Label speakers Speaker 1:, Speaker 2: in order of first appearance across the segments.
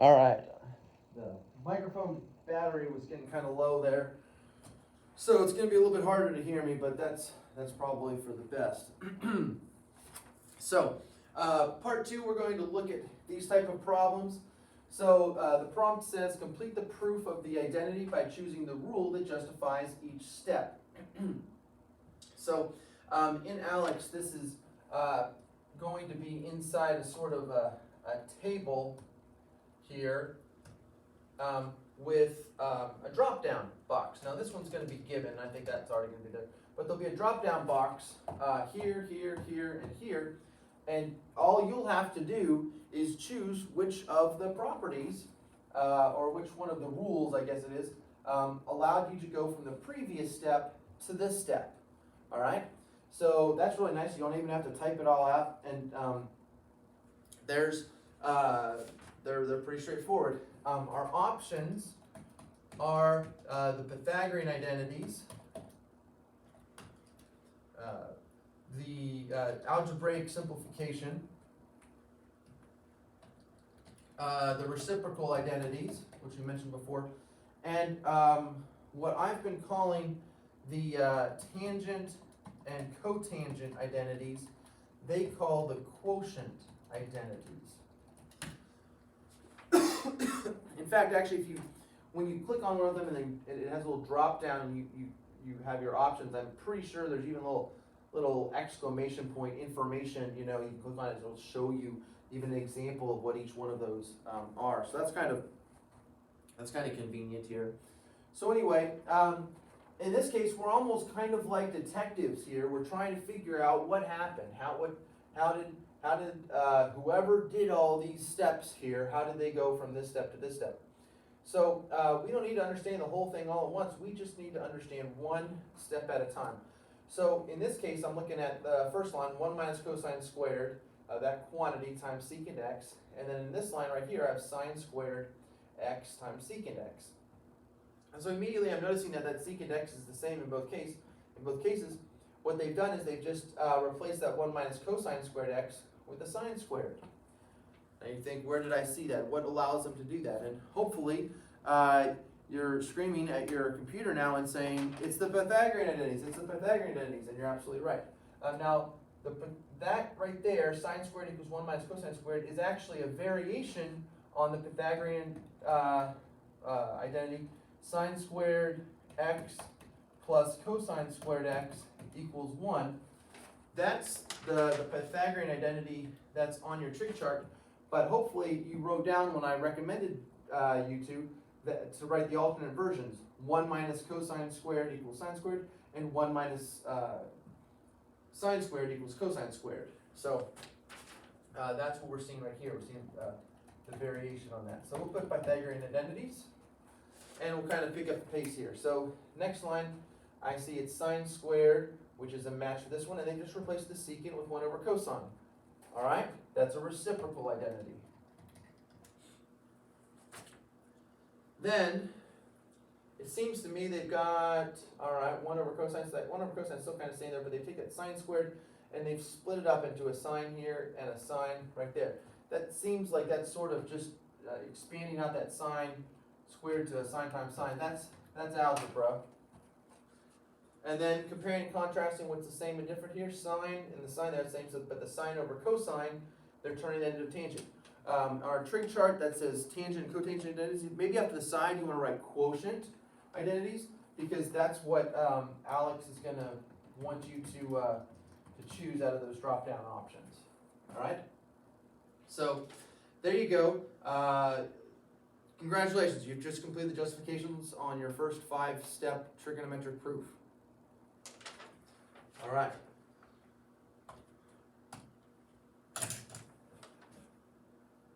Speaker 1: All right. The microphone battery was getting kind of low there, so it's going to be a little bit harder to hear me, but that's probably for the best. So, part two, we're going to look at these type of problems. So, the prompt says, complete the proof of the identity by choosing the rule that justifies each step. So, in Alex, this is going to be inside a sort of a table here with a drop-down box. Now, this one's going to be given. I think that's already going to be there. But there'll be a drop-down box here, here, here, and here. And all you'll have to do is choose which of the properties, or which one of the rules, I guess it is, allowed you to go from the previous step to this step. All right? So that's really nice. You don't even have to type it all out. And they're pretty straightforward. Our options are the Pythagorean identities, the algebraic simplification, the reciprocal identities, which we mentioned before, and what I've been calling the tangent and cotangent identities, they call the quotient identities. In fact, actually, when you click on one of them and then it has a little drop down and you have your options, I'm pretty sure there's even a little exclamation point information, you can click on it, it'll show you even an example of what each one of those are. So that's kind of convenient here. So anyway, in this case, we're almost kind of like detectives here. We're trying to figure out what happened. How did whoever did all these steps here, how did they go from this step to this step? So we don't need to understand the whole thing all at once. We just need to understand one step at a time. So in this case, I'm looking at the first line, 1 minus cosine squared, that quantity times secant x. And then in this line right here, I have sine squared x times secant x. And so immediately I'm noticing that secant x is the same in both cases. What they've done is they've just replaced that 1 minus cosine squared x with the sine squared. And you think, where did I see that? What allows them to do that? And hopefully you're screaming at your computer now and saying, it's the Pythagorean identities, it's the Pythagorean identities, and you're absolutely right. Now, that right there, sine squared equals 1 minus cosine squared, is actually a variation on the Pythagorean identity, sine squared x plus cosine squared x equals 1. That's the Pythagorean identity that's on your trig chart, but hopefully you wrote down when I recommended you to write the alternate versions. 1 minus cosine squared equals sine squared, and 1 minus sine squared equals cosine squared. So that's what we're seeing right here. We're seeing the variation on that. So we'll put Pythagorean identities, and we'll kind of pick up the pace here. So next line, I see it's sine squared, which is a match for this one, and they just replace the secant with 1 over cosine. All right? That's a reciprocal identity. Then, it seems to me they've got, all right, 1 over cosine, so that 1 over cosine is still kind of staying there, but they've taken that sine squared, and they've split it up into a sine here and a sine right there. That seems like that's sort of just expanding out that sine squared to a sine times sine. That's algebra. And then comparing and contrasting what's the same and different here. Sine and the sine, they're the same, but the sine over cosine, they're turning that into a tangent. Our trig chart that says tangent and cotangent identities, maybe after the side you want to write quotient identities, because that's what Alex is going to want you to choose out of those drop-down options. All right? So there you go. Congratulations, you've just completed the justifications on your first 5-step trigonometric proof. All right.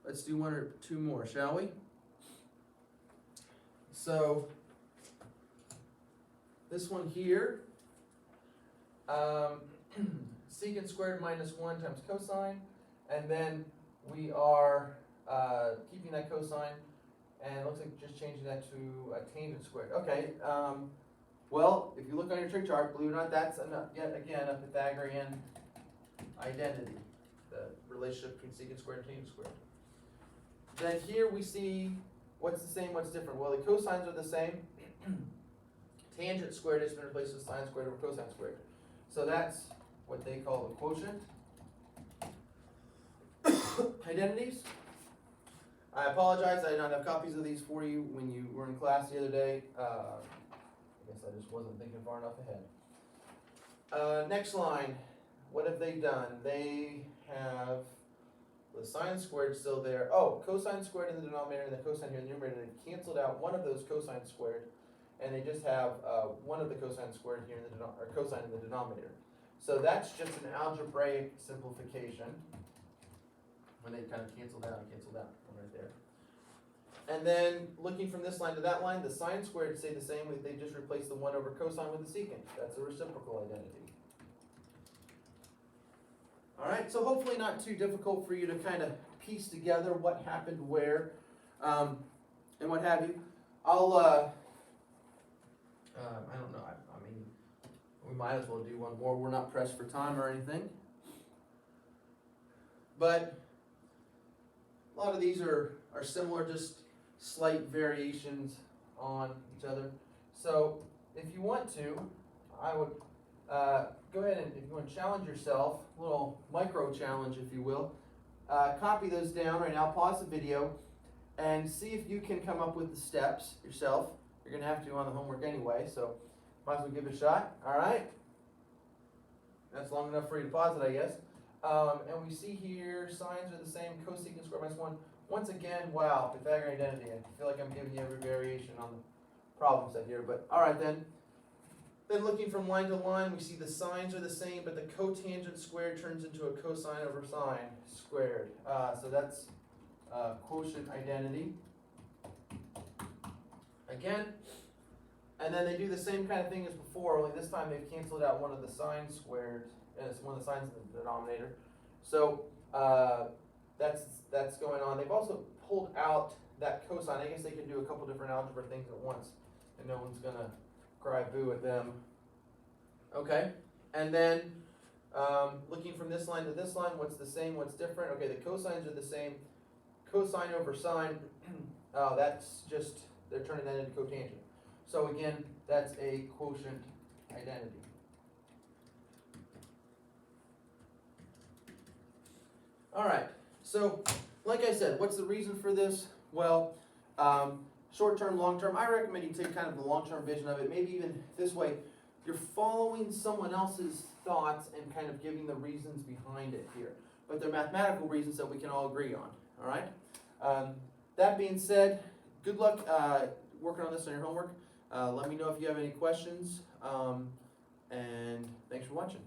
Speaker 1: Let's do 1 or 2 more, shall we? So, this one here, secant squared minus 1 times cosine, and then we are keeping that cosine, and it looks like just changing that to a tangent squared. Okay, well, if you look on your trig chart, believe it or not, that's yet again a Pythagorean identity, the relationship between secant squared and tangent squared. Then here we see what's the same, what's different. Well, the cosines are the same. Tangent squared has been replaced with sine squared over cosine squared. So that's what they call the quotient identities. I apologize, I did not have copies of these for you when you were in class the other day. I guess I just wasn't thinking far enough ahead. Next line, what have they done? They have the sine squared still there. Oh, cosine squared in the denominator and the cosine here in the numerator. They canceled out one of those cosine squared, and they just have one of the cosine squared here in the or cosine in the denominator. So that's just an algebraic simplification. When they kind of canceled out from right there. And then looking from this line to that line, the sine squared stay the same. They just replaced the 1 over cosine with the secant. That's a reciprocal identity. All right, so hopefully not too difficult for you to kind of piece together what happened where, and what have you. I'll, I don't know. I mean, we might as well do one more. We're not pressed for time or anything. But a lot of these are similar, just slight variations on each other. So if you want to, I would go ahead and, if you want to challenge yourself, a little micro challenge if you will, copy those down right now, pause the video, and see if you can come up with the steps yourself. You're going to have to on the homework anyway, so might as well give it a shot. All right? That's long enough for you to pause it, I guess. And we see here, signs are the same, cosecant squared minus 1. Once again, wow, Pythagorean identity. I feel like I'm giving you every variation on the problem set here, but all right then. Then looking from line to line, we see the signs are the same, but the cotangent squared turns into a cosine over sine squared. So that's quotient identity. Again, and then they do the same kind of thing as before, only this time they've canceled out one of the sine squared, and it's one of the signs in the denominator. So that's going on. They've also pulled out that cosine. I guess they can do a couple different algebra things at once, and no one's gonna cry boo at them. Okay, and then looking from this line to this line, what's the same, what's different? Okay, the cosines are the same. Cosine over sine, that's just, they're turning that into cotangent. So again, that's a quotient identity. All right, so like I said, what's the reason for this? Well, short-term, long-term, I recommend you take kind of the long-term vision of it, maybe even this way. You're following someone else's thoughts and kind of giving the reasons behind it here. But they're mathematical reasons that we can all agree on, all right? That being said, good luck working on this on your homework. Let me know if you have any questions, and thanks for watching.